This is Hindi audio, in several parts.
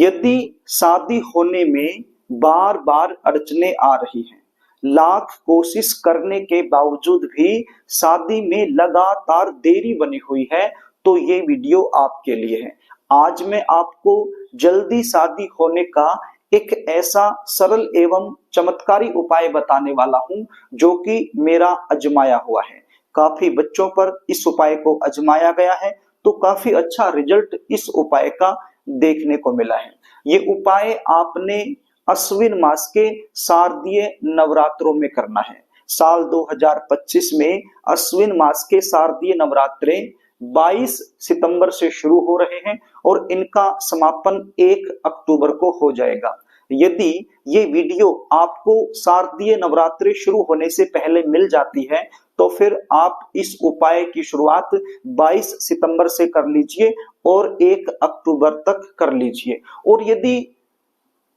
यदि शादी होने में बार बार अड़चने आ रही हैं, लाख कोशिश करने के बावजूद भी शादी में लगातार देरी बनी हुई है, तो ये वीडियो आपके लिए है। आज मैं आपको जल्दी शादी होने का एक ऐसा सरल एवं चमत्कारी उपाय बताने वाला हूं जो कि मेरा आजमाया हुआ है। काफी बच्चों पर इस उपाय को आजमाया गया है, तो काफी अच्छा रिजल्ट इस उपाय का देखने को मिला है। ये उपाय आपने अश्विन मास के शारदीय नवरात्रों में करना है। साल 2025 में अश्विन मास के शारदीय नवरात्रे 22 सितंबर से शुरू हो रहे हैं और इनका समापन 1 अक्टूबर को हो जाएगा। यदि ये वीडियो आपको शारदीय नवरात्रि शुरू होने से पहले मिल जाती है, तो फिर आप इस उपाय की शुरुआत 22 सितंबर से कर लीजिए और 1 अक्टूबर तक कर लीजिए। और यदि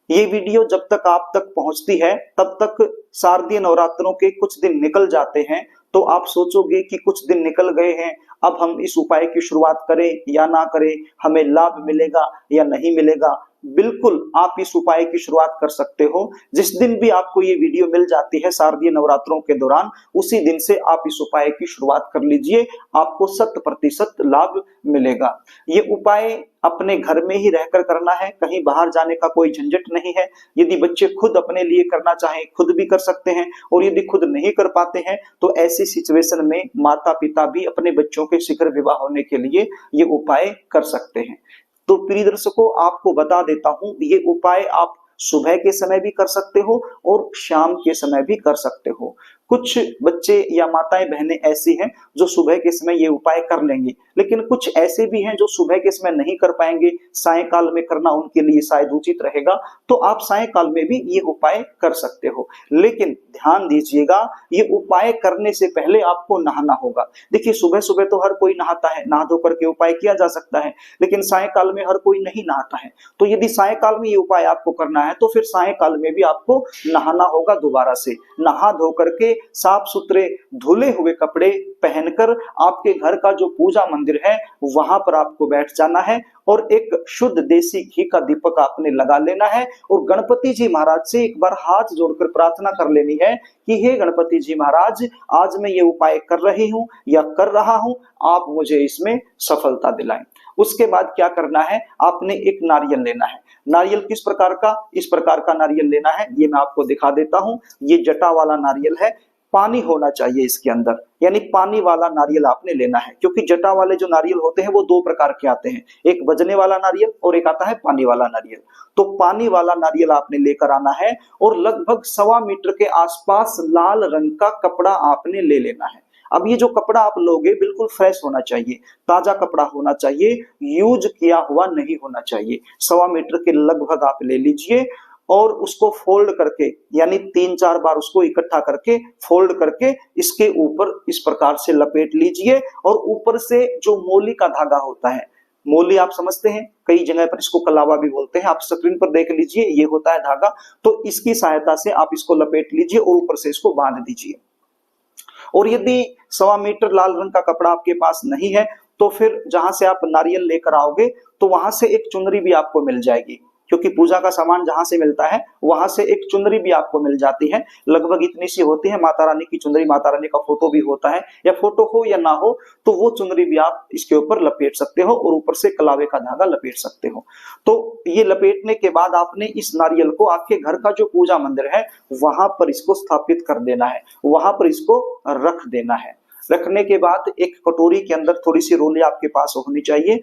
ये वीडियो जब तक आप तक पहुंचती है तब तक शारदीय नवरात्रों के कुछ दिन निकल जाते हैं, तो आप सोचोगे कि कुछ दिन निकल गए हैं, अब हम इस उपाय की शुरुआत करें या ना करें, हमें लाभ मिलेगा या नहीं मिलेगा। बिल्कुल आप इस उपाय की शुरुआत कर सकते हो। जिस दिन भी आपको ये वीडियो मिल जाती है शारदीय नवरात्रों के दौरान, उसी दिन से आप इस उपाय की शुरुआत कर लीजिए, आपको 100% लाभ मिलेगा। ये उपाय अपने घर में ही रहकर करना है, कहीं बाहर जाने का कोई झंझट नहीं है। यदि बच्चे खुद अपने लिए करना चाहें खुद भी कर सकते हैं, और यदि खुद नहीं कर पाते हैं तो ऐसी सिचुएशन में माता पिता भी अपने बच्चों के शीघ्र विवाह होने के लिए ये उपाय कर सकते हैं। तो प्रिय दर्शकों, आपको बता देता हूं, ये उपाय आप सुबह के समय भी कर सकते हो और शाम के समय भी कर सकते हो। कुछ बच्चे या माताएं बहनें ऐसी हैं जो सुबह के समय ये उपाय कर लेंगे, लेकिन कुछ ऐसे भी हैं जो सुबह के समय नहीं कर पाएंगे, सायंकाल में करना उनके लिए शायद उचित रहेगा, तो आप सायंकाल में भी ये उपाय कर सकते हो। लेकिन ध्यान दीजिएगा, ये उपाय करने से पहले आपको नहाना होगा। देखिए, सुबह सुबह तो हर कोई नहाता है, नहा धो करके उपाय किया जा सकता है, लेकिन सायंकाल में हर कोई नहीं नहाता है। तो यदि सायंकाल में ये उपाय आपको करना है तो फिर सायंकाल में भी आपको नहाना होगा। दोबारा से नहा धो करके साफ सुथरे धुले हुए कपड़े पहनकर आपके घर का जो पूजा मंदिर है वहां पर आपको बैठ जाना है और एक शुद्ध देसी घी का दीपक आपने लगा लेना है और गणपति जी महाराज से एक बार हाथ जोड़कर प्रार्थना कर लेनी है कि हे गणपति जी महाराज, आज मैं ये उपाय कर रही हूं या कर रहा हूं, आप मुझे इसमें सफलता दिलाएं। उसके बाद क्या करना है, आपने एक नारियल लेना है। नारियल किस प्रकार का, इस प्रकार का नारियल लेना है, ये मैं आपको दिखा देता हूं। ये जटा वाला नारियल है, पानी होना चाहिए इसके अंदर, यानी पानी वाला नारियल आपने लेना है, क्योंकि जटा वाले जो नारियल होते हैं वो 2 प्रकार के आते हैं, एक बजने वाला नारियल और एक आता है पानी वाला नारियल। तो पानी वाला नारियल आपने लेकर आना है और लगभग 1.25 मीटर के आसपास लाल रंग का कपड़ा आपने ले लेना है। अब ये जो कपड़ा आप लोगे बिल्कुल फ्रेश होना चाहिए, ताजा कपड़ा होना चाहिए, यूज किया हुआ नहीं होना चाहिए। 1.25 मीटर के लगभग आप ले लीजिए और उसको फोल्ड करके, यानी 3-4 बार उसको इकट्ठा करके फोल्ड करके इसके ऊपर इस प्रकार से लपेट लीजिए और ऊपर से जो मोली का धागा होता है, मोली आप समझते हैं, कई जगह पर इसको कलावा भी बोलते हैं, आप स्क्रीन पर देख लीजिए, ये होता है धागा। तो इसकी सहायता से आप इसको लपेट लीजिए और ऊपर से इसको बांध दीजिए। और यदि 1.25 मीटर लाल रंग का कपड़ा आपके पास नहीं है तो फिर जहां से आप नारियल लेकर आओगे तो वहां से एक चुनरी भी आपको मिल जाएगी, क्योंकि पूजा का सामान जहां से मिलता है वहां से एक चुनरी भी आपको मिल जाती है। लगभग इतनी सी होती है, माता रानी की चुनरी, माता रानी का फोटो भी होता है, या फोटो हो या ना हो तो वो चुनरी भी आप इसके ऊपर लपेट सकते हो और ऊपर से कलावे का धागा लपेट सकते हो। तो ये लपेटने के बाद आपने इस नारियल को आपके घर का जो पूजा मंदिर है वहां पर इसको स्थापित कर देना है, वहां पर इसको रख देना है। रखने के बाद एक कटोरी के अंदर थोड़ी सी रोली आपके पास होनी चाहिए।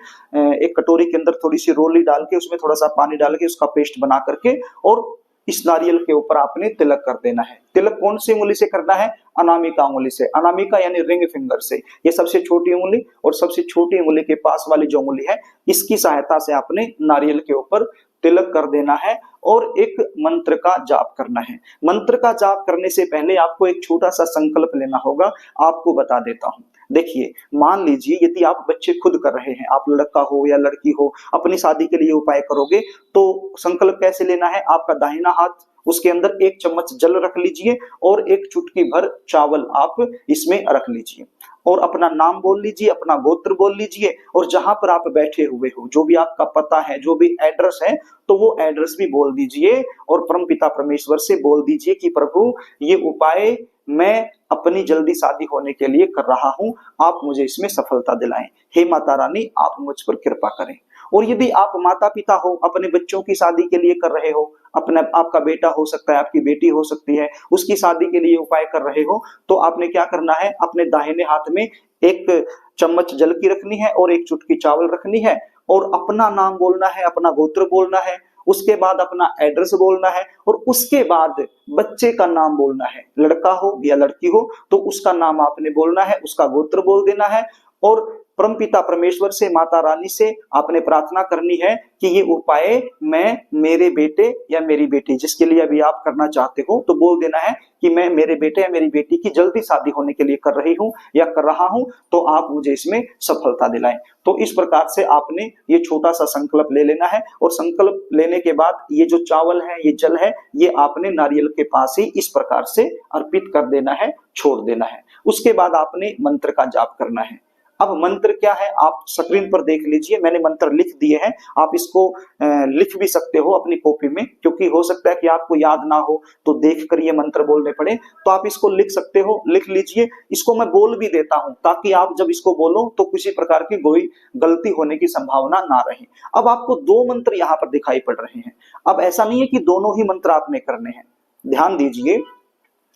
एक कटोरी के अंदर थोड़ी सी रोली डाल के उसमें थोड़ा सा पानी डाल के उसका पेस्ट बना करके और इस नारियल के ऊपर आपने तिलक कर देना है। तिलक कौन सी उंगली से करना है, अनामिका उंगली से। अनामिका यानी रिंग फिंगर से, ये सबसे छोटी उंगली और सबसे छोटी उंगली के पास वाली जो उंगली है इसकी सहायता से आपने नारियल के ऊपर तिलक कर देना है और एक मंत्र का जाप करना है। मंत्र का जाप करने से पहले आपको एक छोटा सा संकल्प लेना होगा, आपको बता देता हूं। देखिए, मान लीजिए यदि आप बच्चे खुद कर रहे हैं, आप लड़का हो या लड़की हो, अपनी शादी के लिए उपाय करोगे तो संकल्प कैसे लेना है, आपका दाहिना हाथ उसके अंदर 1 चम्मच जल रख लीजिए और 1 चुटकी भर चावल आप इसमें रख लीजिए। और अपना नाम बोल लीजिए, अपना गोत्र बोल लीजिए, और जहां पर आप बैठे हुए हो, जो भी आपका पता है, जो भी एड्रेस है, तो वो एड्रेस भी बोल दीजिए और परमपिता परमेश्वर से बोल दीजिए कि प्रभु ये उपाय मैं अपनी जल्दी शादी होने के लिए कर रहा हूं, आप मुझे इसमें सफलता दिलाएं। हे माता रानी, आप मुझ पर कृपा करें। और यदि आप माता पिता हो, अपने बच्चों की शादी के लिए कर रहे हो, अपना आपका बेटा हो सकता है, आपकी बेटी हो सकती है, उसकी शादी के लिए उपाय कर रहे हो, तो आपने क्या करना है, अपने दाहिने हाथ में एक चम्मच जल की रखनी है और एक चुटकी चावल रखनी है, और अपना नाम बोलना है, अपना गोत्र बोलना है, उसके बाद अपना एड्रेस बोलना है, और उसके बाद बच्चे का नाम बोलना है। लड़का हो या लड़की हो तो उसका नाम आपने बोलना है, उसका गोत्र बोल देना है, और परमपिता परमेश्वर से, माता रानी से आपने प्रार्थना करनी है कि ये उपाय मैं मेरे बेटे या मेरी बेटी, जिसके लिए अभी आप करना चाहते हो, तो बोल देना है कि मैं मेरे बेटे या मेरी बेटी की जल्दी शादी होने के लिए कर रही हूं या कर रहा हूं, तो आप मुझे इसमें सफलता दिलाएं। तो इस प्रकार से आपने ये छोटा सा संकल्प ले लेना है, और संकल्प लेने के बाद ये जो चावल है, ये जल है, ये आपने नारियल के पास ही इस प्रकार से अर्पित कर देना है, छोड़ देना है। उसके बाद आपने मंत्र का जाप करना है। अब मंत्र क्या है, आप स्क्रीन पर देख लीजिए, मैंने मंत्र लिख दिए हैं, आप इसको लिख भी सकते हो अपनी कॉपी में, क्योंकि हो सकता है कि आपको याद ना हो तो देख कर ये मंत्र बोलने पड़े, तो आप इसको लिख सकते हो, लिख लीजिए। इसको मैं बोल भी देता हूं ताकि आप जब इसको बोलो तो किसी प्रकार की कोई गलती होने की संभावना ना रहे। अब आपको दो मंत्र यहाँ पर दिखाई पड़ रहे हैं। अब ऐसा नहीं है कि दोनों ही मंत्र आपने करने हैं, ध्यान दीजिए।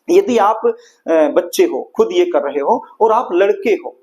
यदि आप बच्चे हो, खुद ये कर रहे हो, और आप लड़के हो,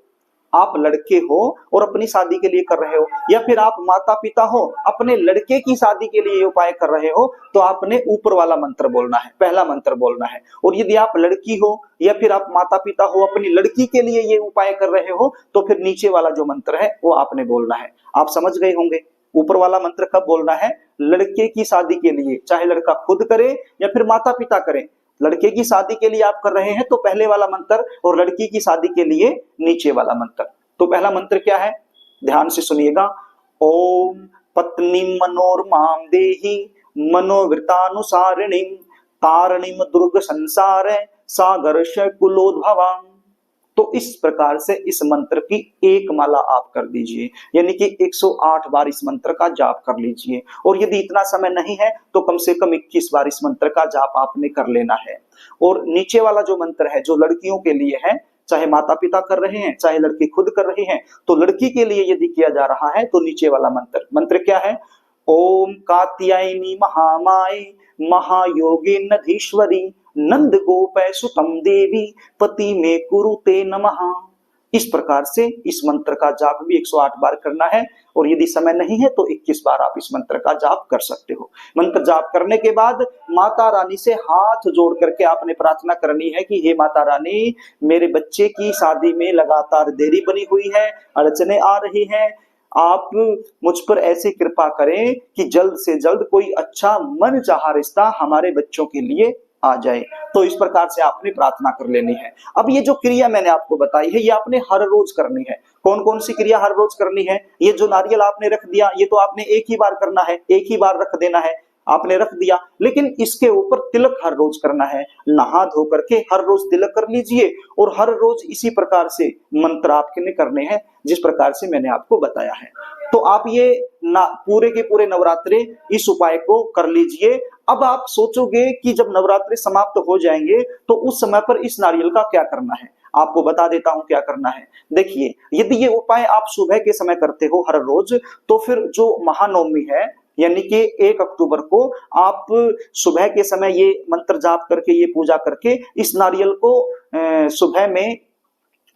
आप लड़के हो और अपनी शादी के लिए कर रहे हो, या फिर आप माता पिता हो, अपने लड़के की शादी के लिए उपाय कर रहे हो, तो आपने ऊपर वाला मंत्र बोलना है, पहला मंत्र बोलना है। और यदि आप लड़की हो या फिर आप माता पिता हो, अपनी लड़की के लिए ये उपाय कर रहे हो, तो फिर नीचे वाला जो मंत्र है वो आपने बोलना है। आप समझ गए होंगे। ऊपर वाला मंत्र कब बोलना है, लड़के की शादी के लिए, चाहे लड़का खुद करे या फिर माता पिता करें। लड़के की शादी के लिए आप कर रहे हैं तो पहले वाला मंत्र, और लड़की की शादी के लिए नीचे वाला मंत्र। तो पहला मंत्र क्या है, ध्यान से सुनिएगा। ओम पत्नी मनोरमाम देहि मनोवृतानुसारिणीम तारणीम दुर्ग संसार सागर्ष कुलोद्भवाम। तो इस प्रकार से इस मंत्र की एक माला आप कर दीजिए, यानी कि 108 बार इस मंत्र का जाप कर लीजिए। और यदि इतना समय नहीं है तो कम से कम 21 बार इस मंत्र का जाप आपने कर लेना है। और नीचे वाला जो मंत्र है, जो लड़कियों के लिए है, चाहे माता पिता कर रहे हैं, चाहे लड़की खुद कर रही हैं, तो लड़की के लिए यदि किया जा रहा है तो नीचे वाला मंत्र क्या है, ओम कात्यायनी महामाई महायोगी नधीश्वरी नंद गोपै सुतम देवी पति में कुरुते नमः। इस प्रकार से इस मंत्र का जाप भी 108 बार करना है, और यदि समय नहीं है तो 21 बार आप इस मंत्र का जाप कर सकते हो। मंत्र जाप करने के बाद माता रानी से हाथ जोड़ करके आपने प्रार्थना करनी है कि हे माता रानी, मेरे बच्चे की शादी में लगातार देरी बनी हुई है, अड़चने आ रही हैं, आप मुझ पर ऐसे कृपा करें कि जल्द से जल्द कोई अच्छा मनचाहा रिश्ता हमारे बच्चों के लिए आ जाए। तो इस प्रकार से आपने प्रार्थना कर लेनी है। अब ये जो क्रिया मैंने आपको बताई है, ये आपने हर रोज करनी है। कौन कौन सी क्रिया हर रोज करनी है, ये जो नारियल आपने रख दिया, ये तो आपने एक ही बार करना है, एक ही बार रख देना है, आपने रख दिया, लेकिन इसके ऊपर तिलक हर रोज करना है। नहा धो करके हर रोज तिलक कर लीजिए, और हर रोज इसी प्रकार से मंत्र आपके करने हैं जिस प्रकार से मैंने आपको बताया है। तो आप ये पूरे के पूरे नवरात्रे इस उपाय को कर लीजिए। अब आप सोचोगे कि जब नवरात्रि समाप्त हो जाएंगे तो उस समय पर इस नारियल का क्या करना है। आपको बता देता हूं क्या करना है। देखिए, यदि ये उपाय आप सुबह के समय करते हो हर रोज, तो फिर जो महानवमी है, यानी कि 1 अक्टूबर को आप सुबह के समय ये मंत्र जाप करके, ये पूजा करके इस नारियल को सुबह में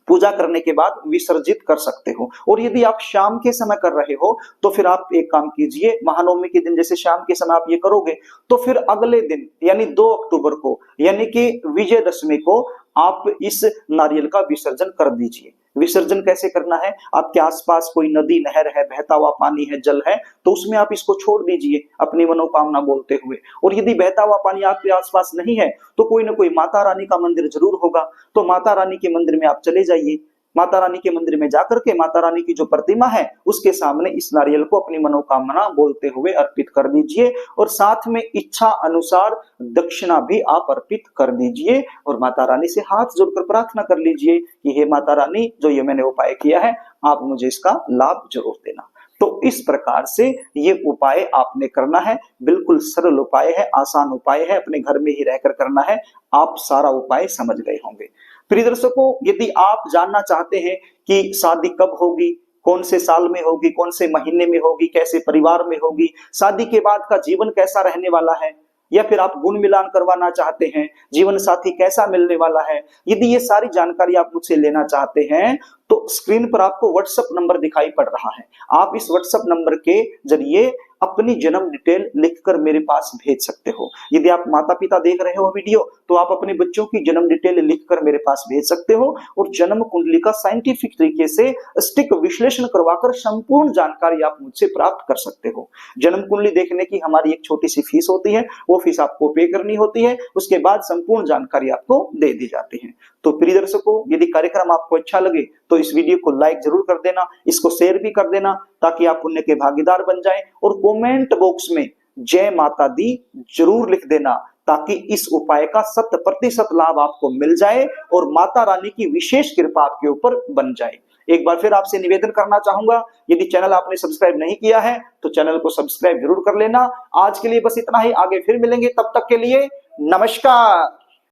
पूजा करने के बाद विसर्जित कर सकते हो। और यदि आप शाम के समय कर रहे हो तो फिर आप एक काम कीजिए, महानवमी के दिन जैसे शाम के समय आप ये करोगे, तो फिर अगले दिन यानी 2 अक्टूबर को, यानी कि विजयदशमी को, आप इस नारियल का विसर्जन कर दीजिए। विसर्जन कैसे करना है, आपके आसपास कोई नदी नहर है, बहता हुआ पानी है, जल है, तो उसमें आप इसको छोड़ दीजिए अपनी मनोकामना बोलते हुए। और यदि बहता हुआ पानी आपके आसपास नहीं है तो कोई ना कोई माता रानी का मंदिर जरूर होगा, तो माता रानी के मंदिर में आप चले जाइए। माता रानी के मंदिर में जाकर के माता रानी की जो प्रतिमा है उसके सामने इस नारियल को अपनी मनोकामना बोलते हुए अर्पित कर दीजिए और साथ में इच्छा अनुसार दक्षिणा भी आप अर्पित कर दीजिए और माता रानी से हाथ जोड़कर प्रार्थना कर लीजिए कि हे माता रानी, जो ये मैंने उपाय किया है आप मुझे इसका लाभ जरूर देना। तो इस प्रकार से ये उपाय आपने करना है, बिल्कुल सरल उपाय है, आसान उपाय है, अपने घर में ही रहकर करना है। आप सारा उपाय समझ गए होंगे। प्रिय दर्शकों, यदि आप जानना चाहते हैं कि शादी कब होगी, कौन से साल में होगी, कौन से महीने में होगी, कैसे परिवार में होगी, शादी के बाद का जीवन कैसा रहने वाला है, या फिर आप गुण मिलान करवाना चाहते हैं, जीवन साथी कैसा मिलने वाला है, यदि ये सारी जानकारी आप मुझसे लेना चाहते हैं तो स्क्रीन पर आपको व्हाट्सएप नंबर दिखाई पड़ रहा है। आप इस व्हाट्सएप नंबर के जरिए अपनी जन्म डिटेल लिखकर मेरे पास भेज सकते हो। यदि आप माता पिता देख रहे हो वीडियो तो आप अपने बच्चों की जन्म डिटेल लिखकर मेरे पास भेज सकते हो और जन्म कुंडली का साइंटिफिक तरीके से सटीक विश्लेषण करवाकर संपूर्ण जानकारी आप मुझसे प्राप्त कर सकते हो। जन्म कुंडली देखने की हमारी एक छोटी सी फीस होती है, वो फीस आपको पे करनी होती है, उसके बाद संपूर्ण जानकारी आपको दे दी जाती है। तो प्रिय दर्शकों, यदि कार्यक्रम आपको अच्छा लगे तो इस वीडियो को लाइक जरूर कर देना, इसको शेयर भी कर देना ताकि आप पुण्य के भागीदार बन जाएं और कमेंट बॉक्स में जय माता दी जरूर लिख देना ताकि इस उपाय का 100% लाभ आपको मिल जाए और माता रानी की विशेष कृपा आपके ऊपर बन जाए। एक बार फिर आपसे निवेदन करना चाहूंगा, यदि चैनल आपने सब्सक्राइब नहीं किया है तो चैनल को सब्सक्राइब जरूर कर लेना। आज के लिए बस इतना ही, आगे फिर मिलेंगे, तब तक के लिए नमस्कार।